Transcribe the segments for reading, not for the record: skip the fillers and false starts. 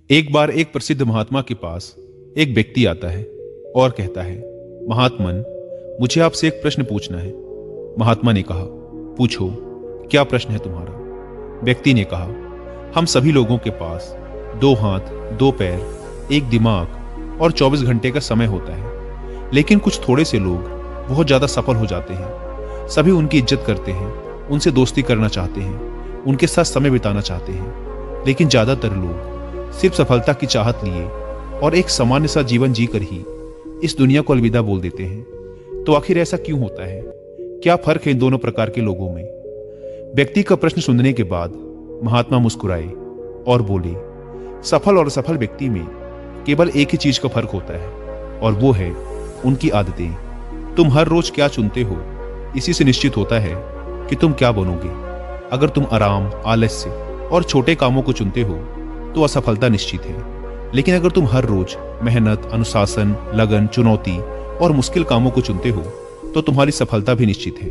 एक बार एक प्रसिद्ध महात्मा के पास एक व्यक्ति आता है और कहता है, महात्मन, मुझे आपसे एक प्रश्न पूछना है। महात्मा ने कहा, पूछो, क्या प्रश्न है तुम्हारा? व्यक्ति ने कहा, हम सभी लोगों के पास 2 हाथ, 2 पैर, एक दिमाग और 24 घंटे का समय होता है, लेकिन कुछ थोड़े से लोग बहुत ज्यादा सफल हो जाते हैं। सभी उनकी इज्जत करते हैं, उनसे दोस्ती करना चाहते हैं, उनके साथ समय बिताना चाहते हैं, लेकिन ज्यादातर लोग सिर्फ सफलता की चाहत लिए और एक सामान्य सा जीवन जीकर ही इस दुनिया को अलविदा बोल देते हैं। तो आखिर ऐसा क्यों होता है? क्या फर्क है इन दोनों प्रकार के लोगों में? व्यक्ति का प्रश्न सुनने के बाद महात्मा मुस्कुराए और बोले, सफल और असफल व्यक्ति में केवल एक ही चीज का फर्क होता है, और वो है उनकी आदतें। तुम हर रोज क्या चुनते हो, इसी से निश्चित होता है कि तुम क्या बनोगे। अगर तुम आराम, आलस्य और छोटे कामों को चुनते हो तो असफलता निश्चित है, लेकिन अगर तुम हर रोज मेहनत, अनुशासन, लगन, चुनौती और मुश्किल कामों को चुनते हो तो तुम्हारी सफलता भी निश्चित है।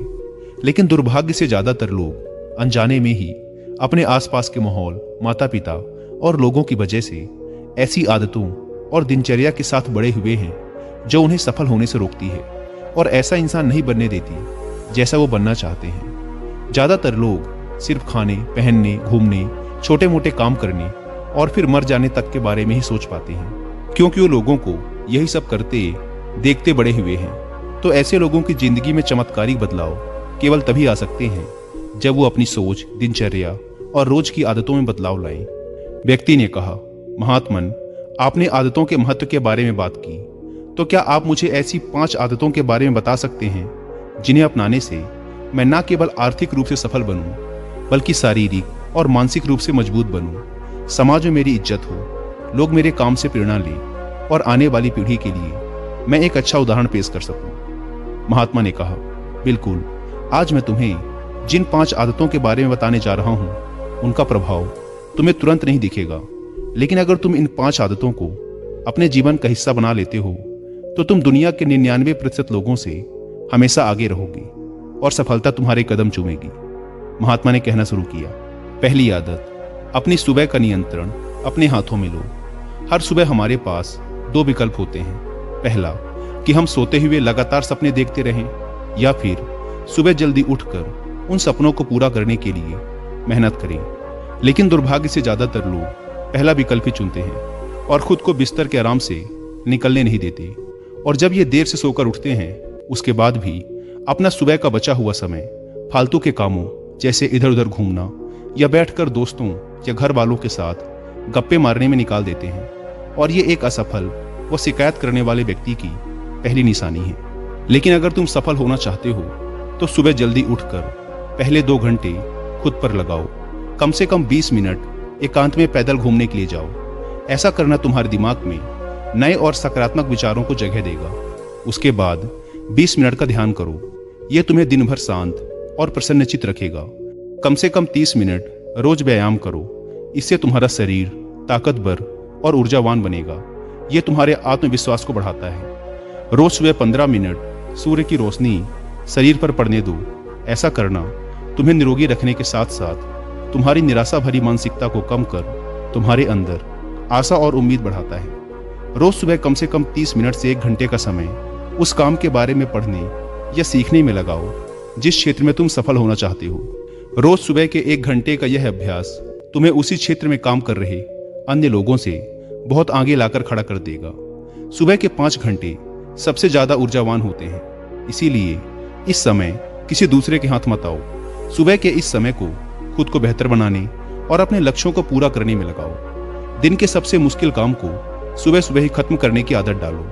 लेकिन दुर्भाग्य से ज्यादातर लोग अनजाने में ही अपने आसपास के माहौल, माता पिता और लोगों की वजह से ऐसी आदतों और दिनचर्या के साथ बड़े हुए हैं जो उन्हें सफल होने से रोकती है और ऐसा इंसान नहीं बनने देती जैसा वो बनना चाहते हैं। ज्यादातर लोग सिर्फ खाने, पहनने, घूमने, छोटे मोटे काम करने और फिर मर जाने तक के बारे में ही सोच पाते हैं, क्योंकि वो लोगों को यही सब करते देखते बड़े हुए हैं। तो ऐसे लोगों की जिंदगी में चमत्कारिक बदलाव केवल तभी आ सकते हैं जब वो अपनी सोच, दिनचर्या और रोज की आदतों में बदलाव लाएं। व्यक्ति ने कहा, महात्मन, आपने आदतों के महत्व के बारे में बात की, तो क्या आप मुझे ऐसी 5 आदतों के बारे में बता सकते हैं जिन्हें अपनाने से मैं न केवल आर्थिक रूप से सफल बनूं, बल्कि शारीरिक और मानसिक रूप से मजबूत बनूं, समाज में मेरी इज्जत हो, लोग मेरे काम से प्रेरणा लें और आने वाली पीढ़ी के लिए मैं एक अच्छा उदाहरण पेश कर सकूं? महात्मा ने कहा, बिल्कुल, आज मैं तुम्हें जिन 5 आदतों के बारे में बताने जा रहा हूं, उनका प्रभाव तुम्हें तुरंत नहीं दिखेगा, लेकिन अगर तुम इन 5 आदतों को अपने जीवन का हिस्सा बना लेते हो तो तुम दुनिया के 99% लोगों से हमेशा आगे रहोगे और सफलता तुम्हारे कदम चूमेगी। महात्मा ने कहना शुरू किया, पहली आदत, अपनी सुबह का नियंत्रण अपने हाथों में लो। हर सुबह हमारे पास 2 विकल्प होते हैं। पहला, कि हम सोते हुए लगातार सपने देखते रहें, या फिर सुबह जल्दी उठकर उन सपनों को पूरा करने के लिए मेहनत करें। लेकिन दुर्भाग्य से ज्यादातर लोग पहला विकल्प ही चुनते हैं और खुद को बिस्तर के आराम से निकलने नहीं देते। और जब ये देर से सोकर उठते हैं, उसके बाद भी अपना सुबह का बचा हुआ समय फालतू के कामों जैसे इधर उधर घूमना या बैठकर दोस्तों या घर वालों के साथ गप्पे मारने में निकाल देते हैं। और ये एक असफल व शिकायत करने वाले व्यक्ति की पहली निशानी है। लेकिन अगर तुम सफल होना चाहते हो तो सुबह जल्दी उठकर पहले 2 घंटे खुद पर लगाओ। कम से कम 20 मिनट एकांत में पैदल घूमने के लिए जाओ। ऐसा करना तुम्हारे दिमाग में नए और सकारात्मक विचारों को जगह देगा। उसके बाद 20 मिनट का ध्यान करो। यह तुम्हें दिन भर शांत और प्रसन्नचित्त रखेगा। कम से कम 30 मिनट रोज व्यायाम करो। इससे तुम्हारा शरीर ताकतवर और ऊर्जावान बनेगा। यह तुम्हारे आत्मविश्वास को बढ़ाता है। रोज सुबह 15 मिनट सूर्य की रोशनी शरीर पर पड़ने दो। ऐसा करना तुम्हें निरोगी रखने के साथ साथ तुम्हारी निराशा भरी मानसिकता को कम कर तुम्हारे अंदर आशा और उम्मीद बढ़ाता है। रोज सुबह कम से कम 30 मिनट से 1 घंटे का समय उस काम के बारे में पढ़ने या सीखने में लगाओ जिस क्षेत्र में तुम सफल होना चाहते हो। रोज सुबह के 1 घंटे का यह अभ्यास तुम्हें उसी क्षेत्र में काम कर रहे अन्य लोगों से बहुत आगे लाकर खड़ा कर देगा। सुबह के 5 घंटे सबसे ज्यादा ऊर्जावान होते हैं, इसीलिए इस समय किसी दूसरे के हाथ मत आओ। सुबह के इस समय को खुद को बेहतर बनाने और अपने लक्ष्यों को पूरा करने में लगाओ। दिन के सबसे मुश्किल काम को सुबह सुबह ही खत्म करने की आदत डालो।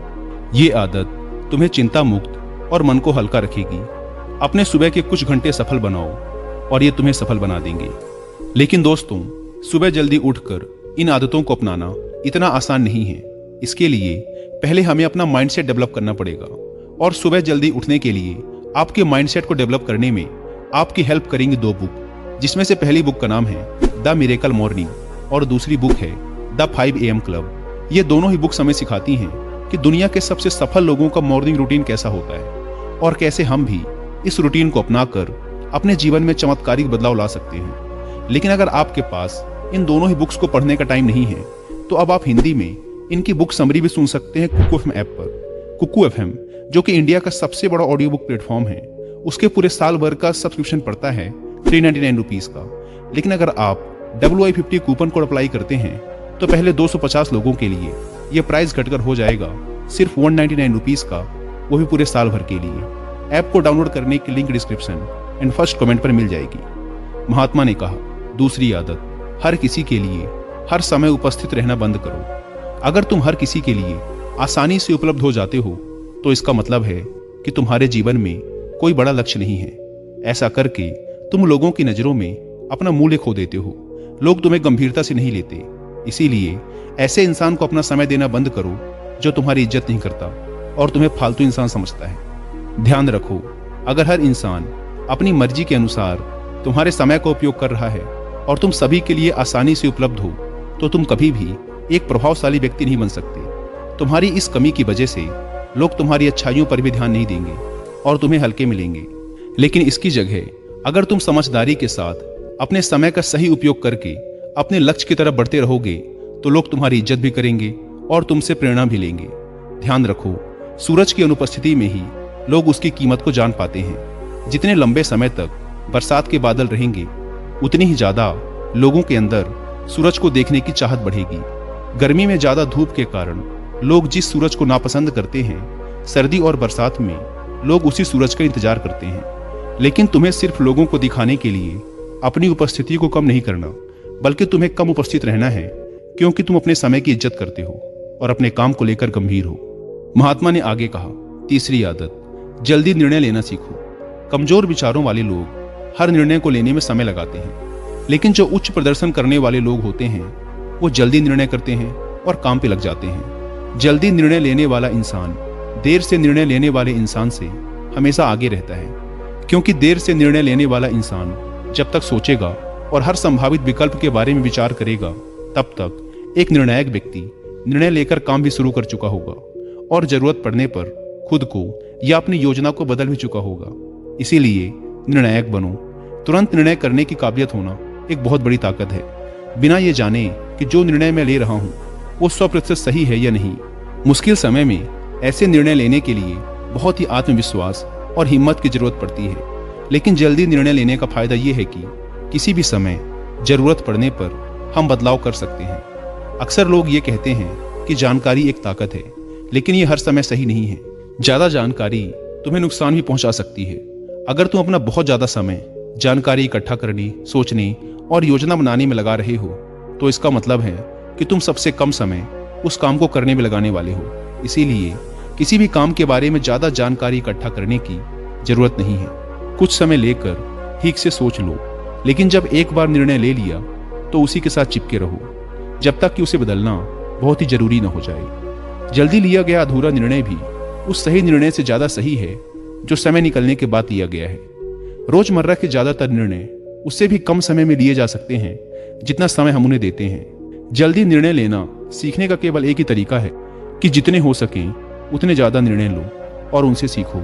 ये आदत तुम्हें चिंता मुक्त और मन को हल्का रखेगी। अपने सुबह के कुछ घंटे सफल बनाओ और ये तुम्हें सफल बना देंगे। लेकिन दोस्तों, सुबह जल्दी उठकर इन आदतों को अपनाना इतना आसान नहीं है। इसके लिए पहले हमें अपना माइंडसेट डेवलप करना पड़ेगा। और सुबह जल्दी उठने के लिए आपके माइंडसेट को डेवलप करने में आपकी हेल्प करेंगी 2 बुक, जिसमें से पहली बुक का नाम है द मिरेकल मॉर्निंग और दूसरी बुक है द 5 AM क्लब। ये दोनों ही बुक्स हमें सिखाती हैं कि दुनिया के सबसे सफल लोगों का मॉर्निंग रूटीन कैसा होता है और कैसे हम भी इस रूटीन को अपनाकर अपने जीवन में चमत्कारिक बदलाव ला सकते हैं। लेकिन अगर आपके पास इन दोनों ही बुक्स को पढ़ने का टाइम नहीं है तो अब आप हिंदी में इनकी बुक समरी भी सुन सकते हैं कुकू एफएम ऐप पर। कुकू एफएम जो कि इंडिया का सबसे बड़ा ऑडियो बुक प्लेटफॉर्म है, उसके पूरे साल भर का सब्सक्रिप्शन पड़ता है 399 रुपीज़ का। लेकिन अगर आप WI50 कूपन कोड अप्लाई करते हैं तो पहले 250 लोगों के लिए यह प्राइस घटकर हो जाएगा सिर्फ 199 रुपीज़ का, वो भी पूरे साल भर के लिए। ऐप को डाउनलोड करने की link description and first comment पर मिल जाएगी। महात्मा ने कहा, दूसरी आदत, हर किसी के लिए हर समय उपस्थित रहना बंद करो। अगर तुम हर किसी के लिए आसानी से उपलब्ध हो जाते हो तो इसका मतलब है कि तुम्हारे जीवन में कोई बड़ा लक्ष्य नहीं है। ऐसा करके तुम लोगों की नज़रों में अपना मूल्य खो देते हो। लोग तुम्हें गंभीरता से नहीं लेते। इसीलिए ऐसे इंसान को अपना समय देना बंद करो जो तुम्हारी इज्जत नहीं करता और तुम्हें फालतू इंसान समझता है। ध्यान रखो, अगर हर इंसान अपनी मर्जी के अनुसार तुम्हारे समय का उपयोग कर रहा है और तुम सभी के लिए आसानी से उपलब्ध हो तो तुम कभी भी एक प्रभावशाली व्यक्ति नहीं बन सकते। तुम्हारी इस कमी की वजह से लोग तुम्हारी अच्छाइयों पर भी ध्यान नहीं देंगे और तुम्हें हल्के मिलेंगे। लेकिन इसकी जगह अगर तुम समझदारी के साथ अपने समय का सही उपयोग करके अपने लक्ष्य की तरफ बढ़ते रहोगे तो लोग तुम्हारी इज्जत भी करेंगे और तुमसे प्रेरणा भी लेंगे। ध्यान रखो, सूरज की अनुपस्थिति में ही लोग उसकी कीमत को जान पाते हैं। जितने लंबे समय तक बरसात के बादल रहेंगे उतनी ही ज्यादा लोगों के अंदर सूरज को देखने की चाहत बढ़ेगी। गर्मी में ज्यादा धूप के कारण लोग जिस सूरज को नापसंद करते हैं, सर्दी और बरसात में लोग उसी सूरज का इंतजार करते हैं। लेकिन तुम्हें सिर्फ लोगों को दिखाने के लिए अपनी उपस्थिति को कम नहीं करना, बल्कि तुम्हें कम उपस्थित रहना है, क्योंकि तुम अपने समय की इज्जत करते हो और अपने काम को लेकर गंभीर हो। महात्मा ने आगे कहा, तीसरी आदत, जल्दी निर्णय लेना सीखो। कमजोर विचारों वाले लोग हर निर्णय को लेने में समय लगाते हैं, लेकिन जो उच्च प्रदर्शन करने वाले लोग होते हैं वो जल्दी निर्णय करते हैं और काम पे लग जाते हैं। जल्दी निर्णय लेने वाला इंसान देर से निर्णय लेने वाले इंसान से हमेशा आगे रहता है, क्योंकि देर से निर्णय लेने वाला इंसान जब तक सोचेगा और हर संभावित विकल्प के बारे में विचार करेगा तब तक एक निर्णायक व्यक्ति निर्णय लेकर काम भी शुरू कर चुका होगा और जरूरत पड़ने पर खुद को या अपनी योजना को बदल भी चुका होगा। इसीलिए निर्णायक बनो। तुरंत निर्णय करने की काबिलियत होना एक बहुत बड़ी ताकत है, बिना ये जाने कि जो निर्णय मैं ले रहा हूँ वो 100% सही है या नहीं। मुश्किल समय में ऐसे निर्णय लेने के लिए बहुत ही आत्मविश्वास और हिम्मत की जरूरत पड़ती है। लेकिन जल्दी निर्णय लेने का फायदा ये है कि किसी भी समय जरूरत पड़ने पर हम बदलाव कर सकते हैं। अक्सर लोग ये कहते हैं कि जानकारी एक ताकत है, लेकिन ये हर समय सही नहीं है। ज्यादा जानकारी तुम्हें नुकसान भी पहुंचा सकती है। अगर तुम अपना बहुत ज्यादा समय जानकारी इकट्ठा करने, सोचने और योजना बनाने में लगा रहे हो तो इसका मतलब है कि तुम सबसे कम समय उस काम को करने में लगाने वाले हो। इसीलिए किसी भी काम के बारे में ज्यादा जानकारी इकट्ठा करने की जरूरत नहीं है। कुछ समय लेकर ठीक से सोच लो, लेकिन जब एक बार निर्णय ले लिया तो उसी के साथ चिपके रहो जब तक कि उसे बदलना बहुत ही जरूरी न हो जाए। जल्दी लिया गया अधूरा निर्णय भी उस सही निर्णय से ज्यादा सही है जो समय निकलने के बाद लिया गया है। रोजमर्रा के ज्यादातर निर्णय उससे भी कम समय में लिए जा सकते हैं जितना समय हम उन्हें देते हैं। जल्दी निर्णय लेना सीखने का केवल एक ही तरीका है कि जितने हो सकें उतने ज्यादा निर्णय लो और उनसे सीखो,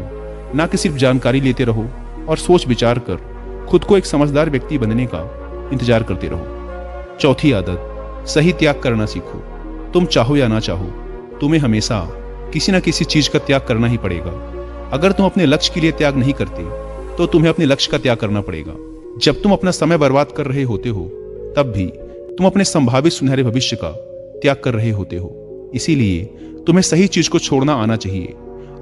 ना कि सिर्फ जानकारी लेते रहो और सोच विचार कर खुद को एक समझदार व्यक्ति बनने का इंतजार करते रहो। चौथी आदत, सही त्याग करना सीखो। तुम चाहो या ना चाहो, तुम्हें हमेशा किसी न किसी चीज का त्याग करना ही पड़ेगा। अगर तुम अपने लक्ष्य के लिए त्याग नहीं करते तो तुम्हें अपने लक्ष्य का त्याग करना पड़ेगा। जब तुम अपना समय बर्बाद कर रहे होते हो तब भी तुम अपने संभावित सुनहरे भविष्य का त्याग कर रहे होते हो। इसीलिए तुम्हें सही चीज को छोड़ना आना चाहिए।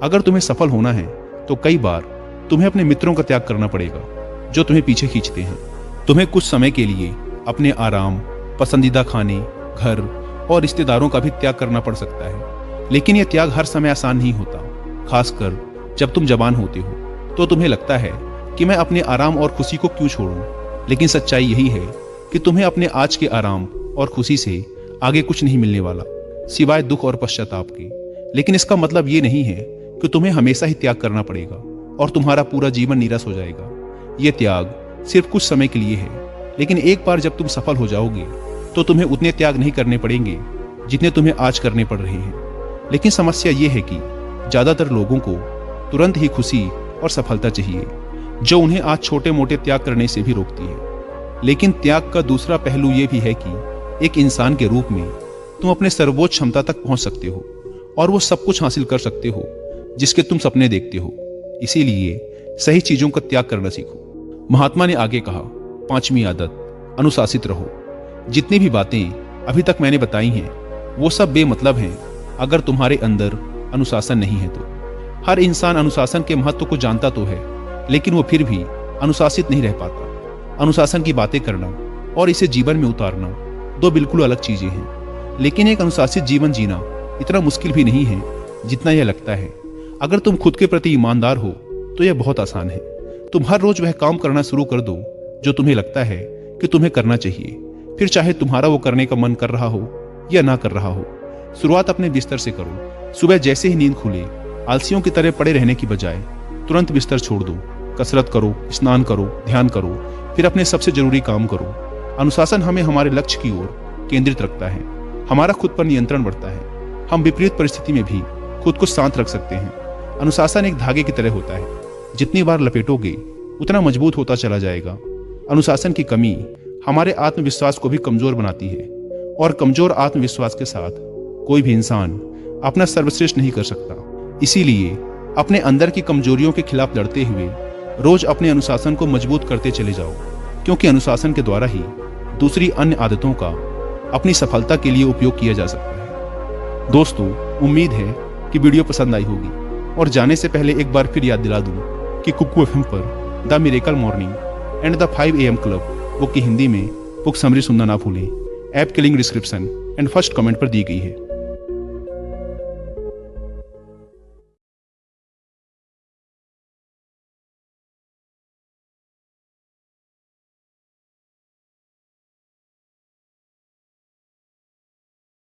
अगर तुम्हें सफल होना है तो कई बार तुम्हें अपने मित्रों का त्याग करना पड़ेगा जो तुम्हें पीछे खींचते हैं। तुम्हें कुछ समय के लिए अपने आराम, पसंदीदा खाने, घर और रिश्तेदारों का भी त्याग करना पड़ सकता है। लेकिन यह त्याग हर समय आसान नहीं होता। खासकर जब तुम जवान होते हो तो तुम्हें लगता है कि मैं अपने आराम और खुशी को क्यों छोड़ूं। लेकिन सच्चाई यही है कि तुम्हें अपने आज के आराम और खुशी से आगे कुछ नहीं मिलने वाला सिवाय दुख और पश्चाताप के। लेकिन इसका मतलब ये नहीं है कि तुम्हें हमेशा ही त्याग करना पड़ेगा और तुम्हारा पूरा जीवन नीरस हो जाएगा। यह त्याग सिर्फ कुछ समय के लिए है, लेकिन एक बार जब तुम सफल हो जाओगे तो तुम्हें उतने त्याग नहीं करने पड़ेंगे जितने तुम्हें आज करने पड़ रहे हैं। लेकिन समस्या यह है कि ज्यादातर लोगों को तुरंत ही खुशी और सफलता चाहिए, जो उन्हें आज छोटे मोटे त्याग करने से भी रोकती है। लेकिन त्याग का दूसरा पहलू यह भी है कि एक इंसान के रूप में तुम अपने सर्वोच्च क्षमता तक पहुंच सकते हो और वो सब कुछ हासिल कर सकते हो जिसके तुम सपने देखते हो। इसीलिए सही चीजों का त्याग करना सीखो। महात्मा ने आगे कहा, 5वीं आदत, अनुशासित रहो। जितनी भी बातें अभी तक मैंने बताई हैं वो सब बेमतलब हैं अगर तुम्हारे अंदर अनुशासन नहीं है तो। हर इंसान अनुशासन के महत्व को जानता तो है, लेकिन वो फिर भी अनुशासित नहीं रह पाता। अनुशासन की बातें करना और इसे जीवन में उतारना दो बिल्कुल अलग चीजें हैं। लेकिन एक अनुशासित जीवन जीना इतना मुश्किल भी नहीं है जितना यह लगता है। अगर तुम खुद के प्रति ईमानदार हो तो यह बहुत आसान है। तुम हर रोज वह काम करना शुरू कर दो जो तुम्हें लगता है कि तुम्हें करना चाहिए, फिर चाहे तुम्हारा वो करने का मन कर रहा हो या ना कर रहा हो। शुरुआत अपने बिस्तर से करो। सुबह जैसे ही नींद खुले आलसियों की तरह पड़े रहने की बजाय तुरंत बिस्तर छोड़ दो। कसरत करो, स्नान करो, ध्यान करो, फिर अपने सबसे जरूरी काम करो। अनुशासन हमें हमारे लक्ष्य की ओर केंद्रित रखता है। हमारा खुद पर नियंत्रण बढ़ता है। हम विपरीत परिस्थिति में भी खुद को शांत रख सकते हैं। अनुशासन एक धागे की तरह होता है, जितनी बार लपेटोगे उतना मजबूत होता चला जाएगा। अनुशासन की कमी हमारे आत्मविश्वास को भी कमजोर बनाती है, और कमजोर आत्मविश्वास के साथ कोई भी इंसान अपना सर्वश्रेष्ठ नहीं कर सकता। इसीलिए अपने अंदर की कमजोरियों के खिलाफ लड़ते हुए रोज अपने अनुशासन को मजबूत करते चले जाओ, क्योंकि अनुशासन के द्वारा ही दूसरी अन्य आदतों का अपनी सफलता के लिए उपयोग किया जा सकता है। दोस्तों, उम्मीद है कि वीडियो पसंद आई होगी, और जाने से पहले एक बार फिर याद दिला दूं कि कुकू एफएम पर the miracle morning and the 5 AM club book की हिंदी में बुक समरी सुनना ना भूलें। ऐप की link description and first comment पर दी गई है।